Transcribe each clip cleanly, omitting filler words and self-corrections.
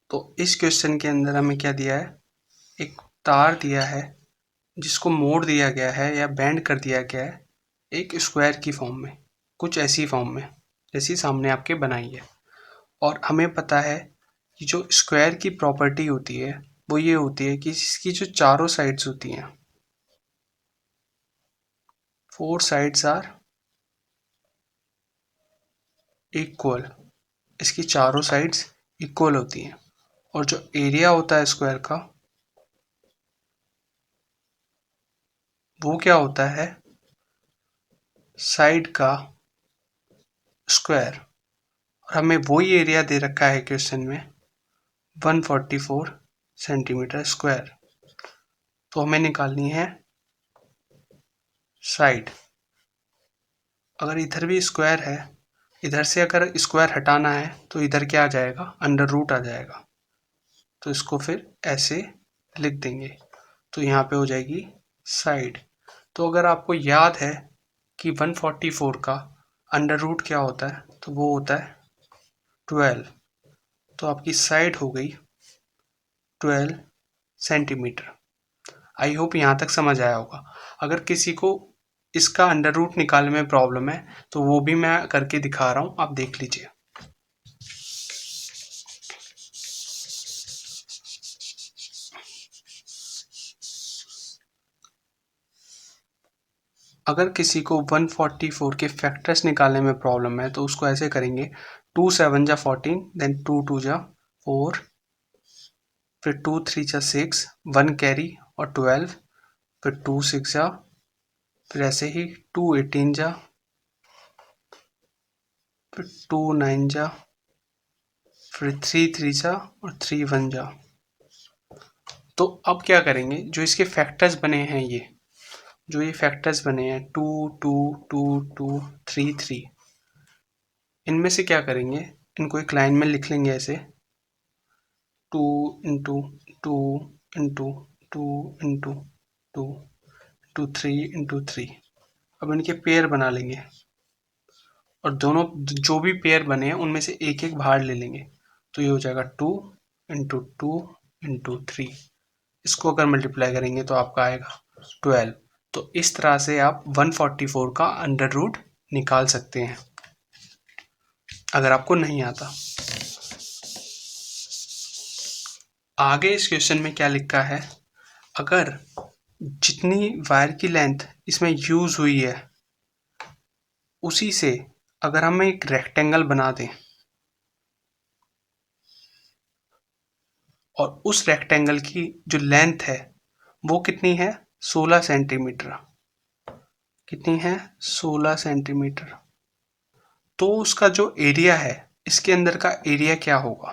तो इस क्वेश्चन के अंदर हमें क्या दिया है, एक तार दिया है जिसको मोड़ दिया गया है या बेंड कर दिया गया है एक स्क्वायर की फॉर्म में, कुछ ऐसी फॉर्म में जैसी सामने आपके बनाई है। और हमें पता है कि जो स्क्वायर की प्रॉपर्टी होती है वो ये होती है कि इसकी जो चारों साइड्स होती हैं, फोर साइड्स आर इक्वल, इसकी चारों साइड्स इक्वल होती हैं। और जो एरिया होता है स्क्वायर का वो क्या होता है, साइड का स्क्वायर। और हमें वही एरिया दे रखा है क्वेश्चन में 144 सेंटीमीटर स्क्वायर। तो हमें निकालनी है साइड। अगर इधर भी स्क्वायर है, इधर से अगर स्क्वायर हटाना है तो इधर क्या आ जाएगा, अंडर रूट आ जाएगा। तो इसको फिर ऐसे लिख देंगे, तो यहाँ पे हो जाएगी साइड। तो अगर आपको याद है कि 144 का अंडर रूट क्या होता है, तो वो होता है 12। तो आपकी साइड हो गई 12 सेंटीमीटर। आई होप यहाँ तक समझ आया होगा। अगर किसी को इसका अंडर रूट निकालने में प्रॉब्लम है तो वो भी मैं करके दिखा रहा हूँ, आप देख लीजिए। अगर किसी को 144 के फैक्टर्स निकालने में प्रॉब्लम है तो उसको ऐसे करेंगे, 2 7 जा 14, देन 2 2 जा 4, फिर 2 3 जा 6, 1 कैरी और 12, फिर 2 6 जा, फिर ऐसे ही 2 18 जा, फिर 2 9 जा, फिर 3 3 जा और 3 1 जा। तो अब क्या करेंगे, जो इसके फैक्टर्स बने हैं, ये फैक्टर्स बने हैं 2 2 2 2 3 3, इनमें से क्या करेंगे, इनको एक लाइन में लिख लेंगे ऐसे, 2 into 2 into 2 into 2 into 3 into 3। अब इनके पेयर बना लेंगे और दोनों जो भी पेयर बने हैं उनमें से एक एक बाहर ले लेंगे। तो ये हो जाएगा 2 इंटू 2 इंटू 3। इसको अगर मल्टीप्लाई करेंगे तो आपका आएगा 12। तो इस तरह से आप 144 का अंडर रूट निकाल सकते हैं अगर आपको नहीं आता। आगे इस क्वेश्चन में क्या लिखा है, अगर जितनी वायर की लेंथ इसमें यूज हुई है उसी से अगर हम एक रेक्टेंगल बना दें और उस रेक्टेंगल की जो लेंथ है वो कितनी है, 16 सेंटीमीटर। कितनी है, 16 सेंटीमीटर। तो उसका जो एरिया है, इसके अंदर का एरिया क्या होगा।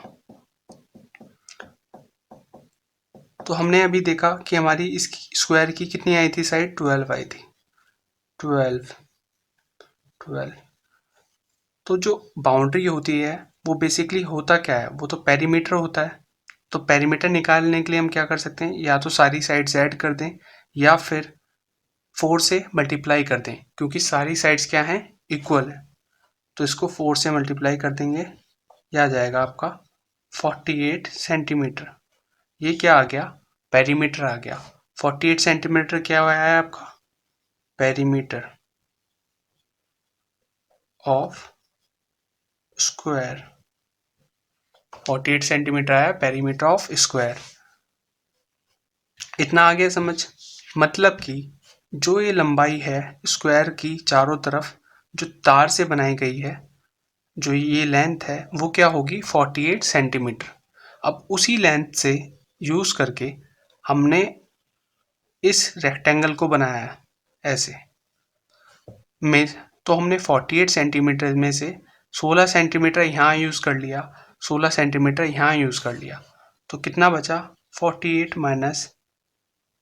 तो हमने अभी देखा कि हमारी इसकी स्क्वायर की कितनी आई थी साइड, 12 आई थी, 12 12। तो जो बाउंड्री होती है वो बेसिकली होता क्या है, वो तो पेरीमीटर होता है। तो पेरीमीटर निकालने के लिए हम क्या कर सकते हैं, या तो सारी साइड्स ऐड कर दें या फिर 4 से मल्टीप्लाई कर दें, क्योंकि सारी साइड्स क्या हैं, इक्वल है। तो इसको 4 से मल्टीप्लाई कर देंगे, यह आ जाएगा आपका 48 सेंटीमीटर। ये क्या आ गया, पेरीमीटर आ गया। 48 सेंटीमीटर क्या हुआ है आपका, पेरीमीटर ऑफ स्क्वायर। 48 सेंटीमीटर आया पेरीमीटर ऑफ स्क्वायर। इतना आ गया समझ। मतलब कि जो ये लंबाई है स्क्वायर की चारों तरफ जो तार से बनाई गई है, जो ये लेंथ है वो क्या होगी, 48 सेंटीमीटर। अब उसी लेंथ से यूज करके हमने इस रेक्टेंगल को बनाया है ऐसे में। तो हमने 48 सेंटीमीटर में से 16 सेंटीमीटर यहाँ यूज कर लिया, 16 सेंटीमीटर यहाँ यूज कर लिया। तो कितना बचा, 48 माइनस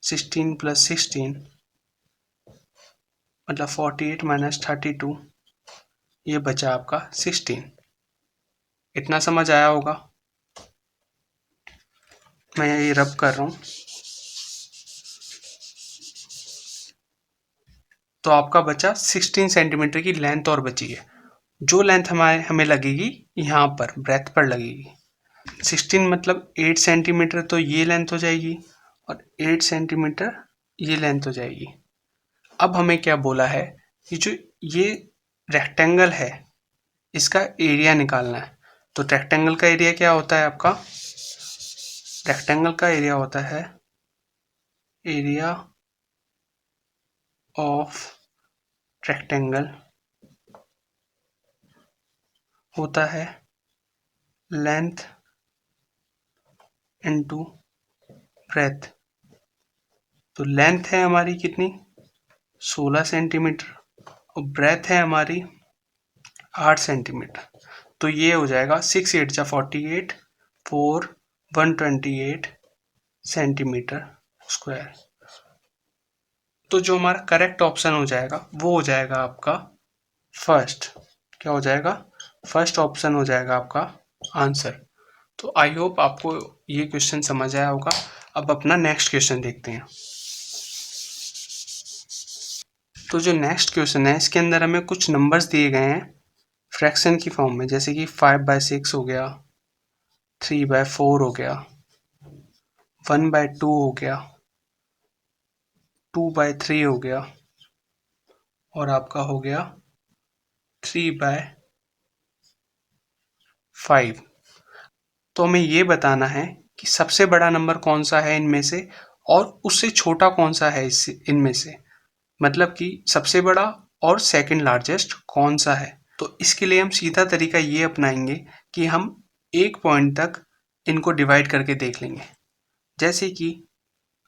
16 प्लस 16, मतलब 48 माइनस 32, ये बचा आपका 16। इतना समझ आया होगा। मैं ये रब कर रहा हूँ तो आपका बचा 16 सेंटीमीटर की लेंथ और बची है। जो लेंथ हमें लगेगी यहाँ पर ब्रेथ पर लगेगी। 16 मतलब 8 सेंटीमीटर, तो ये लेंथ हो जाएगी और 8 सेंटीमीटर ये लेंथ हो जाएगी। अब हमें क्या बोला है कि जो ये रेक्टेंगल है इसका एरिया निकालना है। तो रेक्टेंगल का एरिया क्या होता है आपका? रेक्टेंगल का एरिया होता है एरिया ऑफ रेक्टेंगल होता है लेंथ इनटू ब्रेथ। तो लेंथ है हमारी कितनी? 16 सेंटीमीटर और ब्रेथ है हमारी 8 सेंटीमीटर। तो ये हो जाएगा 6 8 जा 48 4 128 सेंटीमीटर स्क्वायर। तो जो हमारा करेक्ट ऑप्शन हो जाएगा वो हो जाएगा आपका फर्स्ट। क्या हो जाएगा? फर्स्ट ऑप्शन हो जाएगा आपका आंसर। तो आई होप आपको ये क्वेश्चन समझ आया होगा। अब अपना नेक्स्ट क्वेश्चन देखते हैं। तो जो नेक्स्ट क्वेश्चन है इसके अंदर हमें कुछ नंबर्स दिए गए हैं फ्रैक्शन की फॉर्म में, जैसे कि 5/6 हो गया, 3/4 हो गया, 1/2 हो गया, 2/3 हो गया और आपका हो गया 3/5। तो हमें ये बताना है कि सबसे बड़ा नंबर कौन सा है इनमें से और उससे छोटा कौन सा है इससे इनमें से, मतलब कि सबसे बड़ा और सेकंड लार्जेस्ट कौन सा है। तो इसके लिए हम सीधा तरीका ये अपनाएंगे कि हम एक पॉइंट तक इनको डिवाइड करके देख लेंगे। जैसे कि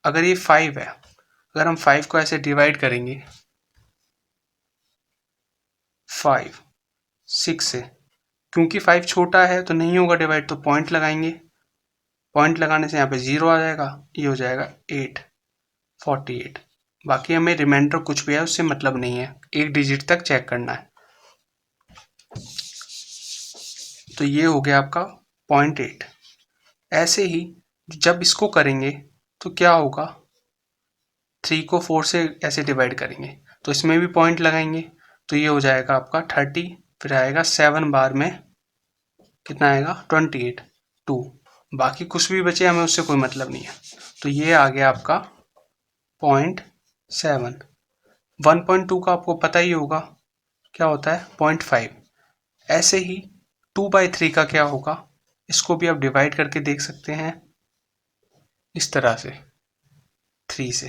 अगर ये 5 है, अगर हम 5 को ऐसे डिवाइड करेंगे 5 6 से, क्योंकि 5 छोटा है तो नहीं होगा डिवाइड, तो पॉइंट लगाएंगे। पॉइंट लगाने से यहाँ पे 0 आ जाएगा, ये हो जाएगा 8 48। बाकी हमें रिमाइंडर कुछ भी है उससे मतलब नहीं है, एक डिजिट तक चेक करना है। तो ये हो गया आपका 0.8। ऐसे ही जब इसको करेंगे तो क्या होगा, 3 को 4 से ऐसे डिवाइड करेंगे तो इसमें भी पॉइंट लगाएंगे, तो ये हो जाएगा आपका 30। फिर आएगा 7 बार में कितना आएगा 28 2। बाकी कुछ भी बचे हमें उससे कोई मतलब नहीं है। तो ये आ गया आपका 0.7। 1.2 का आपको पता ही होगा क्या होता है 0.5। ऐसे ही 2/3 का क्या होगा, इसको भी आप डिवाइड करके देख सकते हैं इस तरह से 3 से।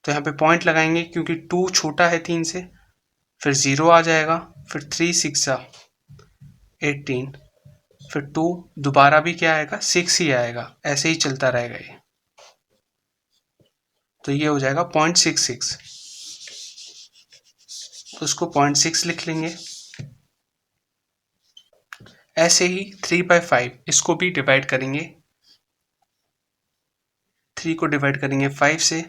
तो यहाँ पे पॉइंट लगाएंगे क्योंकि 2 छोटा है 3 से, फिर 0 आ जाएगा, फिर 3 6 18, फिर 2 दोबारा भी क्या आएगा 6 ही आएगा, ऐसे ही चलता रहेगा ये। तो ये हो जाएगा 0.66, तो उसको 0.6 लिख लेंगे। ऐसे ही 3/5 इसको भी डिवाइड करेंगे, 3 को डिवाइड करेंगे 5 से,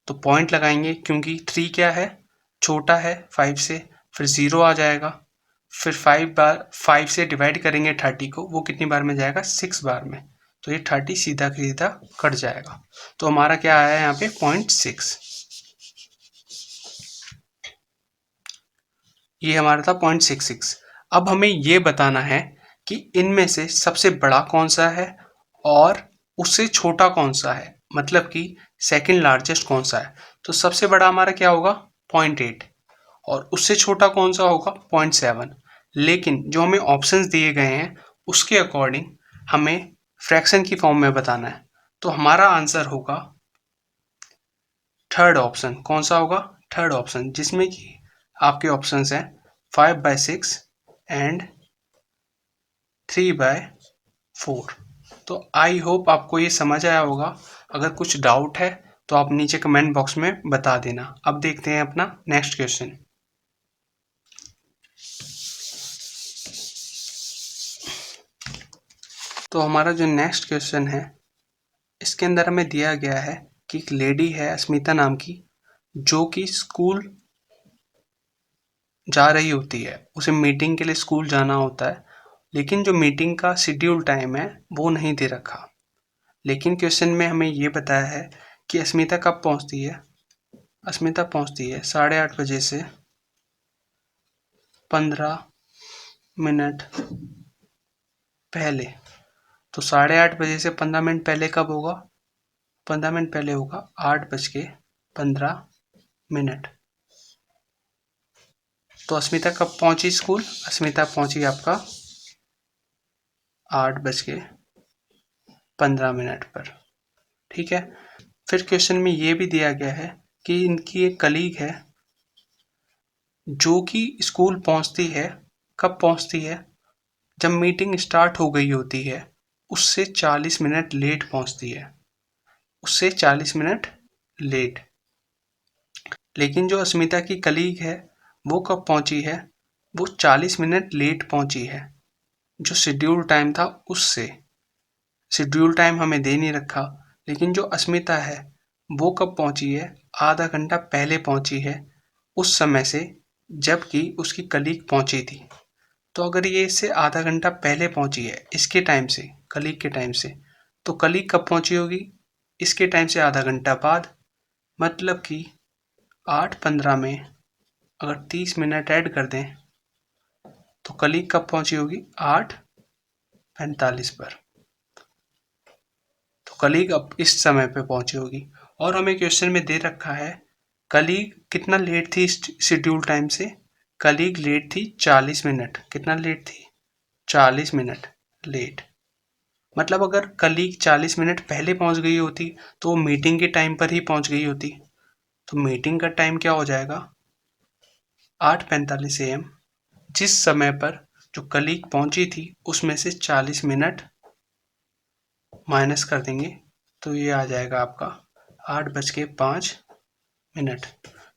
तो पॉइंट लगाएंगे क्योंकि 3 क्या है छोटा है 5 से, फिर 0 आ जाएगा, फिर 5 बार 5 से डिवाइड करेंगे 30 को, वो कितनी बार में जाएगा 6 बार में, तो ये 30 सीधा सीधा कट जाएगा। तो हमारा क्या आया यहाँ पे 0.6। ये हमारा था 0.66। अब हमें ये बताना है कि इनमें से सबसे बड़ा कौन सा है और उससे छोटा कौन सा है, मतलब कि सेकंड लार्जेस्ट कौन सा है। तो सबसे बड़ा हमारा क्या होगा 0.8 और उससे छोटा कौन सा होगा 0.7। लेकिन जो हमें ऑप्शंस दिए गए हैं उसके अकॉर्डिंग हमें फ्रैक्शन की फॉर्म में बताना है। तो हमारा आंसर होगा थर्ड ऑप्शन। कौन सा होगा? थर्ड ऑप्शन, जिसमें कि आपके ऑप्शंस हैं 5/6 एंड 3/4। तो आई होप आपको ये समझ आया होगा। अगर कुछ डाउट है तो आप नीचे कमेंट बॉक्स में बता देना। अब देखते हैं अपना नेक्स्ट क्वेश्चन। तो हमारा जो नेक्स्ट क्वेश्चन है इसके अंदर हमें दिया गया है कि एक लेडी है अस्मिता नाम की, जो कि स्कूल जा रही होती है, उसे मीटिंग के लिए स्कूल जाना होता है, लेकिन जो मीटिंग का शेड्यूल टाइम है वो नहीं दे रखा। लेकिन क्वेश्चन में हमें ये बताया है कि अस्मिता कब पहुंचती है। अस्मिता पहुंचती है 8:30 बजे से 15 मिनट पहले। तो 8:30 से 15 मिनट पहले कब होगा? 15 मिनट पहले होगा 8:15। तो अस्मिता कब पहुंची स्कूल? अस्मिता पहुंची आपका 8:15 पर। ठीक है। फिर क्वेश्चन में ये भी दिया गया है कि इनकी एक कलीग है जो कि स्कूल पहुंचती है, कब पहुंचती है? जब मीटिंग स्टार्ट हो गई होती है, उससे 40 मिनट लेट पहुंचती है, उससे 40 मिनट लेट। लेकिन जो अस्मिता की कलीग है वो कब पहुंची है? वो 40 मिनट लेट पहुंची है, जो शेड्यूल टाइम था उससे। शेड्यूल टाइम हमें दे नहीं रखा, लेकिन जो अस्मिता है वो कब पहुंची है? आधा घंटा पहले पहुंची है उस समय से जबकि उसकी कलीग पहुंची थी। तो अगर ये इससे आधा घंटा पहले पहुंची है इसके टाइम से, कलीग के टाइम से, तो कलीग कब पहुंची होगी? इसके टाइम से आधा घंटा बाद। मतलब कि 8:15 में अगर 30 मिनट ऐड कर दें तो कलीग कब पहुंची होगी? 8:45 पर। तो कलीग अब इस समय पे पहुंची होगी। और हमें क्वेश्चन में दे रखा है कलीग कितना लेट थी शेड्यूल टाइम से? कलीग लेट थी 40 मिनट। कितना लेट थी? 40 मिनट लेट। मतलब अगर कलीग 40 मिनट पहले पहुंच गई होती तो वो मीटिंग के टाइम पर ही पहुंच गई होती। तो मीटिंग का टाइम क्या हो जाएगा? 8:45 AM। जिस समय पर जो कलीग पहुंची थी उसमें से 40 मिनट माइनस कर देंगे तो ये आ जाएगा आपका 8:05।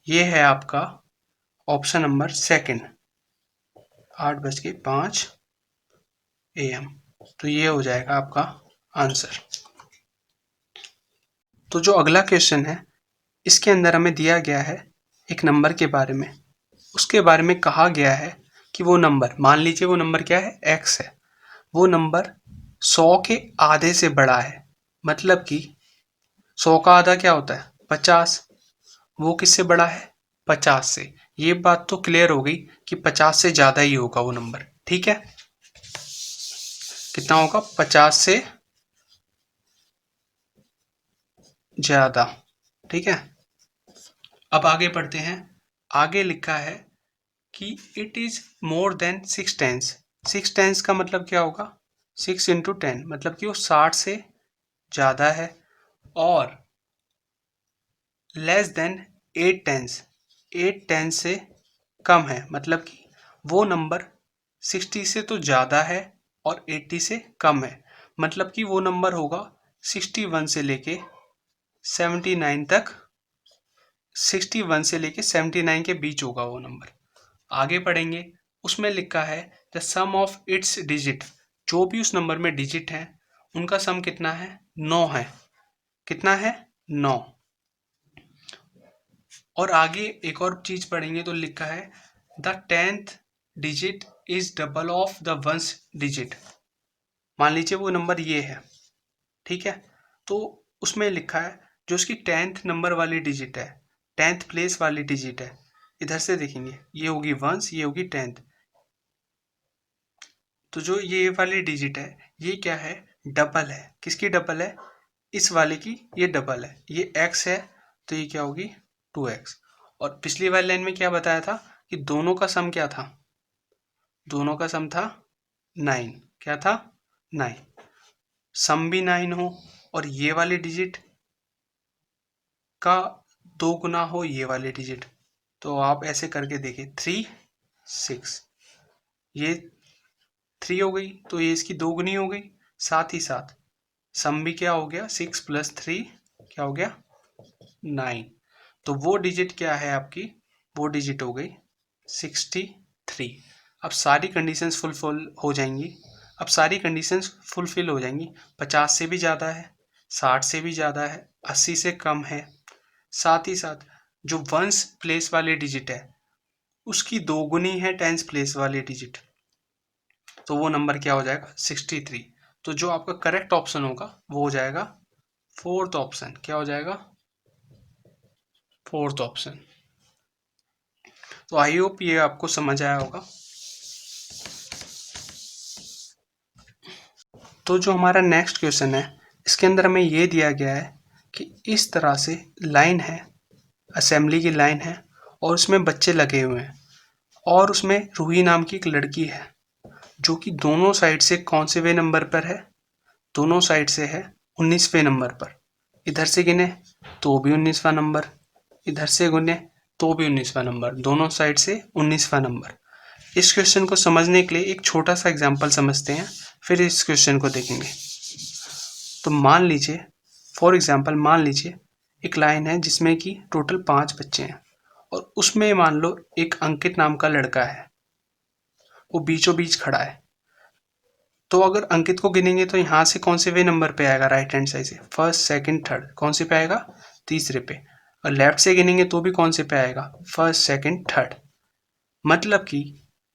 ये है आपका ऑप्शन नंबर सेकंड, 8:05 AM। तो ये हो जाएगा आपका आंसर। तो जो अगला क्वेश्चन है इसके अंदर हमें दिया गया है एक नंबर के बारे में। उसके बारे में कहा गया है कि वो नंबर, मान लीजिए वो नंबर क्या है? x है। वो नंबर 100 के आधे से बड़ा है। मतलब कि 100 का आधा क्या होता है? 50। वो किससे बड़ा है? 50 से। ये बात तो क्लियर हो गई कि 50 से ज्यादा ही होगा वो नंबर। ठीक है। कितना होगा? 50 से ज्यादा। ठीक है। अब आगे बढ़ते हैं। आगे लिखा है कि it is more than 6 tens. 6 tens का मतलब क्या होगा? 6 × 10, मतलब कि वो 60 से ज्यादा है। और लेस देन 8 टेंस, 8 टेंस से कम है। मतलब कि वो नंबर 60 से तो ज़्यादा है और 80 से कम है। मतलब कि वो नंबर होगा 61 से लेके 79 तक। 61 से लेके 79 के बीच होगा वो नंबर। आगे पढ़ेंगे। उसमें लिखा है the sum of its digit. जो भी उस नंबर में डिजिट है उनका सम कितना है? 9 है। कितना है? 9। और आगे एक और चीज पढ़ेंगे तो लिखा है the 10th digit is double of the ones digit. मान लीजिए वो नंबर ये है। ठीक है। तो उसमें लिखा है जो उसकी 10th नंबर वाली डिजिट है, 10th प्लेस वाली डिजिट है, इधर से देखेंगे ये होगी वंस, ये होगी 10th। तो जो ये वाली डिजिट है ये क्या है? डबल है। किसकी डबल है? इस वाले की ये डबल है। ये x है तो ये क्या होगी? 2x। और पिछली वाली लाइन में क्या बताया था कि दोनों का सम क्या था? दोनों का सम था 9। क्या था? 9। सम भी 9 हो और ये वाले डिजिट का 2 गुना हो ये वाले डिजिट, तो आप ऐसे करके देखिए 3 6। ये 3 हो गई तो ये इसकी 2 गुनी हो गई। साथ ही साथ सम भी क्या हो गया? 6 + 3 क्या हो गया? 9। तो वो डिजिट क्या है आपकी? वो डिजिट हो गई 63। अब सारी कंडीशंस फुलफिल हो जाएंगी। अब सारी कंडीशंस फुलफिल हो जाएंगी। 50 से भी ज़्यादा है, 60 से भी ज़्यादा है, 80 से कम है। साथ ही साथ जो वंस प्लेस वाली डिजिट है उसकी दोगुनी है टेंस प्लेस वाली डिजिट। तो वो नंबर क्या हो जाएगा? 63। तो जो आपका करेक्ट ऑप्शन होगा वो हो जाएगा फोर्थ ऑप्शन। क्या हो जाएगा? Fourth option. तो आई होप ये आपको समझ आया होगा। तो जो हमारा नेक्स्ट क्वेश्चन है, इसके अंदर हमें ये दिया गया है कि इस तरह से लाइन है, असेंबली की लाइन है और उसमें बच्चे लगे हुए हैं और उसमें रूही नाम की एक लड़की है जो कि दोनों साइड से कौन से वे नंबर पर है, दोनों साइड से है 19वें नंबर पर। इधर से गिने तो भी 19वां नंबर, इधर से गिने तो भी 19वां नंबर, दोनों साइड से 19वां नंबर। इस क्वेश्चन को समझने के लिए एक छोटा सा एग्जाम्पल समझते हैं, फिर इस क्वेश्चन को देखेंगे। तो मान लीजिए, फॉर एग्जाम्पल मान लीजिए एक लाइन है जिसमें कि टोटल 5 बच्चे हैं और उसमें मान लो एक अंकित नाम का लड़का है, वो बीचों बीच खड़ा है। तो अगर अंकित को गिनेंगे तो यहाँ से कौन से वे नंबर पे आएगा, राइट हैंड साइड से फर्स्ट सेकंड थर्ड, कौन से पे आएगा, तीसरे पे। और लेफ्ट से गिनेंगे तो भी कौन से पे आएगा, फर्स्ट सेकंड थर्ड। मतलब कि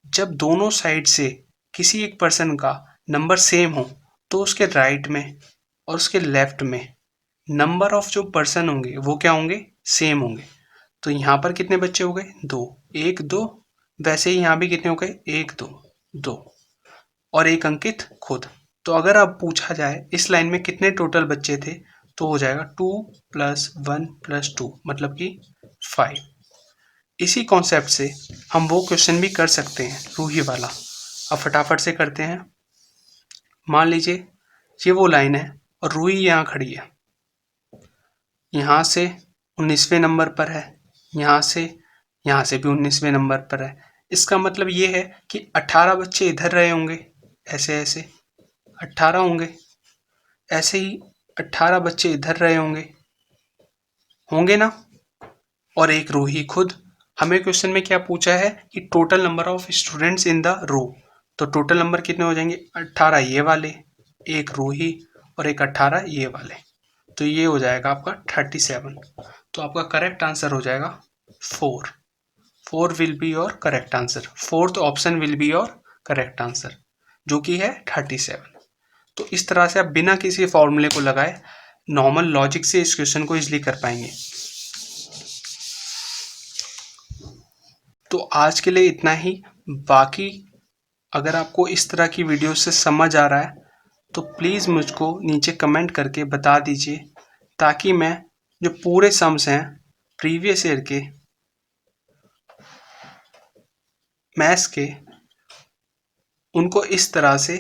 जब दोनों साइड से किसी एक पर्सन का नंबर सेम हो तो उसके राइट में और उसके लेफ्ट में नंबर ऑफ जो पर्सन होंगे वो क्या होंगे, सेम होंगे। तो यहाँ पर कितने बच्चे हो गए, 2, 1 2। वैसे ही यहाँ भी कितने हो गए, 1 2 2 और एक अंकित खुद। तो अगर अब पूछा जाए इस लाइन में कितने टोटल बच्चे थे, तो हो जाएगा 2 + 1 + 2 मतलब कि 5। इसी कॉन्सेप्ट से हम वो क्वेश्चन भी कर सकते हैं रूही वाला। अब फटाफट से करते हैं। मान लीजिए ये वो लाइन है और रूही यहाँ खड़ी है, यहाँ से 19वें नंबर पर है, यहाँ से भी 19वें नंबर पर है। इसका मतलब ये है कि 18 बच्चे इधर रहे होंगे, ऐसे ऐसे 18 होंगे, ऐसे ही 18 बच्चे इधर रहे होंगे, होंगे ना। और एक रूही खुद। हमें क्वेश्चन में क्या पूछा है कि total number of students in the row. तो टोटल नंबर कितने हो जाएंगे, 18 ये वाले, एक रूही और एक 18 ये वाले। तो ये हो जाएगा आपका 37। तो आपका करेक्ट आंसर हो जाएगा 4। 4 will be your correct answer, fourth option will be your correct answer, जो कि है 37। तो इस तरह से आप बिना किसी फॉर्मूले को लगाए नॉर्मल लॉजिक से इस क्वेश्चन को इजीली कर पाएंगे। तो आज के लिए इतना ही। बाकी अगर आपको इस तरह की वीडियो से समझ आ रहा है तो प्लीज़ मुझको नीचे कमेंट करके बता दीजिए, ताकि मैं जो पूरे सम्स हैं प्रीवियस ईयर के मैथ्स के, उनको इस तरह से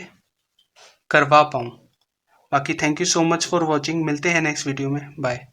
करवा पाऊँ। बाकी thank you so much for watching. मिलते हैं नेक्स्ट वीडियो में। बाय।